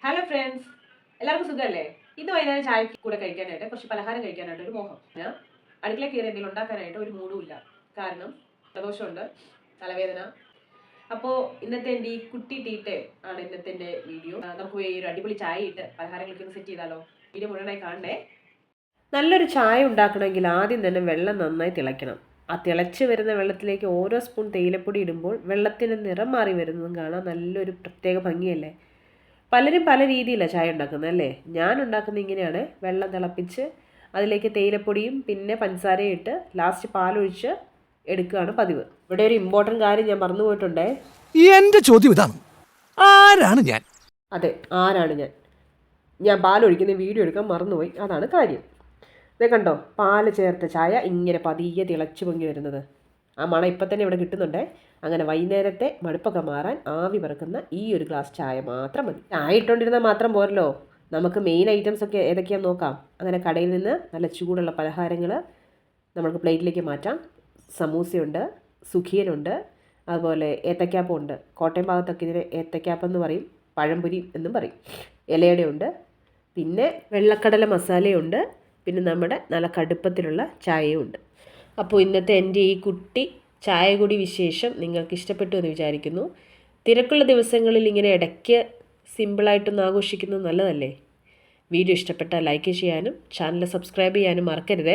Hello friends, എല്ലാവർക്കും സുഖമല്ലേ? ഇന്ന് വൈകുന്നേരം ചായക്ക് കൂടെ കഴിക്കാനായിട്ട് കുറച്ച് പലഹാരം കഴിക്കാനായിട്ട് ഒരു മോഹം. ഞാൻ അടുക്കള കയറി എന്തെങ്കിലും ഉണ്ടാക്കാനായിട്ട് ഒരു മൂഡും ഇല്ല. കാരണം പ്രദോഷമുണ്ട്, തലവേദന. അപ്പോൾ ഇന്നത്തെ എൻ്റെ ഈ കുട്ടി ടീ ടൈം ആണ് ഇന്നത്തെ എൻ്റെ വീഡിയോ. നമുക്ക് ഈ ഒരു അടിപൊളി ചായ ഇട്ട് പലഹാരങ്ങളൊക്കെ ഒന്ന് സെറ്റ് ചെയ്താലോ? വീഡിയോ മുഴുവനായി കാണണേ. നല്ലൊരു ചായ ഉണ്ടാക്കണമെങ്കിൽ ആദ്യം തന്നെ വെള്ളം നന്നായി തിളയ്ക്കണം. ആ തിളച്ച് വരുന്ന വെള്ളത്തിലേക്ക് ഓരോ സ്പൂൺ തേയിലപ്പൊടി ഇടുമ്പോൾ വെള്ളത്തിൻ്റെ നിറം മാറി വരുന്നതും കാണാൻ നല്ലൊരു പ്രത്യേക ഭംഗിയല്ലേ? പലരും പല രീതിയിലാണ് ചായ ഉണ്ടാക്കുന്നത് അല്ലേ? ഞാൻ ഉണ്ടാക്കുന്നത് ഇങ്ങനെയാണ്. വെള്ളം തിളപ്പിച്ച് അതിലേക്ക് തേയിലപ്പൊടിയും പിന്നെ പഞ്ചസാരയും ഇട്ട് ലാസ്റ്റ് പാലൊഴിച്ച് എടുക്കുകയാണ് പതിവ്. ഇവിടെ ഒരു ഇമ്പോർട്ടൻറ്റ് കാര്യം ഞാൻ മറന്നു പോയിട്ടുണ്ടേ. എൻ്റെ ചോദ്യം ഇതാണ്, ആരാണ് ഞാൻ? അതെ, ആരാണ് ഞാൻ? ഞാൻ പാലൊഴിക്കുന്ന വീഡിയോ എടുക്കാൻ മറന്നുപോയി, അതാണ് കാര്യം. ഇത് കണ്ടോ, പാല് ചേർത്ത ചായ ഇങ്ങനെ പതിയെ തിളച്ച് പൊങ്ങി വരുന്നത്. ആ മണം ഇപ്പം തന്നെ ഇവിടെ കിട്ടുന്നുണ്ടേ. അങ്ങനെ വൈകുന്നേരത്തെ മടുപ്പൊക്കെ മാറാൻ ആവി പറക്കുന്ന ഈ ഒരു ഗ്ലാസ് ചായ മാത്രം മതി. ചായ ഇട്ടുകൊണ്ടിരുന്നാൽ മാത്രം പോരല്ലോ, നമുക്ക് മെയിൻ ഐറ്റംസ് ഒക്കെ ഏതൊക്കെയാണെന്ന് നോക്കാം. അങ്ങനെ കടയിൽ നിന്ന് നല്ല ചൂടുള്ള പലഹാരങ്ങൾ നമുക്ക് പ്ലേറ്റിലേക്ക് മാറ്റാം. സമൂസയുണ്ട്, സുഖിയനുണ്ട്, അതുപോലെ ഏത്തക്കാപ്പം ഉണ്ട്. കോട്ടയം ഭാഗത്തൊക്കെ ഇതിന് ഏത്തക്കാപ്പം എന്ന് പറയും, പഴംപൊരി എന്നും പറയും. ഇലയുടെ ഉണ്ട്, പിന്നെ വെള്ളക്കടല മസാലയുണ്ട്, പിന്നെ നമ്മുടെ നല്ല കടുപ്പത്തിലുള്ള ചായയും ഉണ്ട്. അപ്പോൾ ഇന്നത്തെ എൻ്റെ ഈ കുട്ടി ചായ കൂടി വിശേഷം നിങ്ങൾക്ക് ഇഷ്ടപ്പെട്ടു എന്ന് വിചാരിക്കുന്നു. തിരക്കുള്ള ദിവസങ്ങളിൽ ഇങ്ങനെ ഇടയ്ക്ക് സിമ്പിളായിട്ടൊന്ന് ആഘോഷിക്കുന്നത് നല്ലതല്ലേ? വീഡിയോ ഇഷ്ടപ്പെട്ടാൽ ലൈക്ക് ചെയ്യാനും ചാനൽ സബ്സ്ക്രൈബ് ചെയ്യാനും മറക്കരുത്.